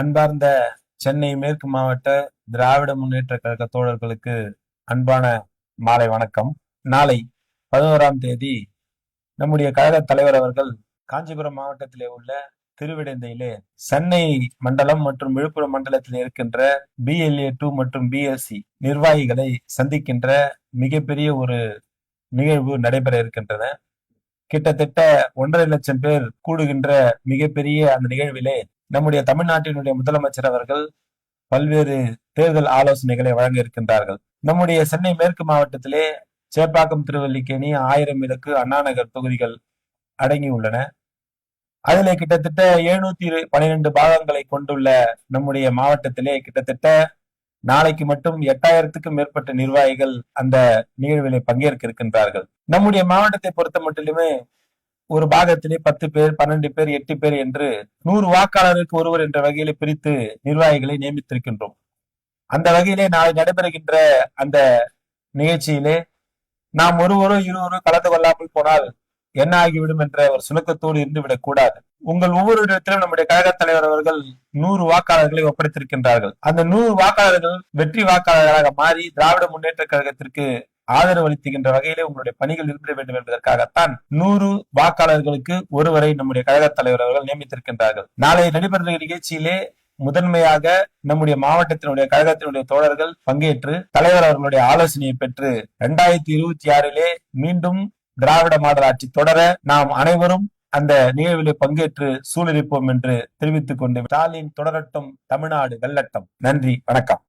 அன்பார்ந்த சென்னை மேற்கு மாவட்ட திராவிட முன்னேற்ற கழக தோழர்களுக்கு அன்பான மாலை வணக்கம். நாளை 11ஆம் தேதி நம்முடைய கழக தலைவர் அவர்கள் காஞ்சிபுரம் மாவட்டத்திலே உள்ள திருவிடைந்தையிலே சென்னை மண்டலம் மற்றும் விழுப்புரம் மண்டலத்தில் இருக்கின்ற BLA2 மற்றும் BSc நிர்வாகிகளை சந்திக்கின்ற மிகப்பெரிய ஒரு நிகழ்வு நடைபெற இருக்கின்றன. கிட்டத்தட்ட 1.5 லட்சம் பேர் கூடுகின்ற மிகப்பெரிய அந்த நிகழ்விலே நம்முடைய தமிழ்நாட்டினுடைய முதலமைச்சர் அவர்கள் பல்வேறு தேர்தல் ஆலோசனைகளை வழங்க இருக்கின்றார்கள். நம்முடைய சென்னை மேற்கு மாவட்டத்திலே சேப்பாக்கம், திருவல்லிக்கேணி, 1000 விளக்கு, அண்ணாநகர் தொகுதிகள் அடங்கி உள்ளன. அதிலே கிட்டத்தட்ட 712 பாகங்களை கொண்டுள்ள நம்முடைய மாவட்டத்திலே கிட்டத்தட்ட நாளைக்கு மட்டும் 8000க்கும் மேற்பட்ட நிர்வாகிகள் அந்த நிகழ்விலே பங்கேற்க இருக்கின்றார்கள். நம்முடைய மாவட்டத்தை பொறுத்த மட்டிலுமே ஒரு பாகத்திலே 10 பேர், 12 பேர், 8 பேர் என்று 100 வாக்காளருக்கு ஒருவர் என்ற வகையிலே பிரித்து நிர்வாகிகளை நியமித்திருக்கின்றோம். அந்த வகையிலே நாளை நடைபெறுகின்ற அந்த நிகழ்ச்சியிலே நாம் ஒருவரோ இருவரோ கலந்து கொள்ளாமல் போனால் என்ன ஆகிவிடும் என்ற ஒரு சுணக்கத்தோடு இருந்து விடக் கூடாது. உங்கள் ஒவ்வொரு இடத்திலும் நம்முடைய கழக தலைவர் அவர்கள் 100 வாக்காளர்களை ஒப்படைத்திருக்கின்றார்கள். அந்த 100 வாக்காளர்கள் வெற்றி வாக்காளர்களாக மாறி திராவிட முன்னேற்ற கழகத்திற்கு ஆதரவு அளித்துகின்ற வகையிலே உங்களுடைய பணிகள் இருக்க வேண்டும் என்பதற்காகத்தான் 100 வாக்காளர்களுக்கு ஒருவரை நம்முடைய கழக தலைவர் அவர்கள் நியமித்திருக்கின்றார்கள். நாளை நடைபெறுகிற நிகழ்ச்சியிலே முதன்மையாக நம்முடைய மாவட்டத்தினுடைய கழகத்தினுடைய தோழர்கள் பங்கேற்று தலைவர் அவர்களுடைய ஆலோசனையை பெற்று 2026 மீண்டும் திராவிட மாடல் ஆட்சி தொடர நாம் அனைவரும் அந்த நிகழ்விலே பங்கேற்று சூழலிப்போம் என்று தெரிவித்துக் கொண்டு ஸ்டாலின் தொடரட்டும், தமிழ்நாடு வெல்லட்டும். நன்றி, வணக்கம்.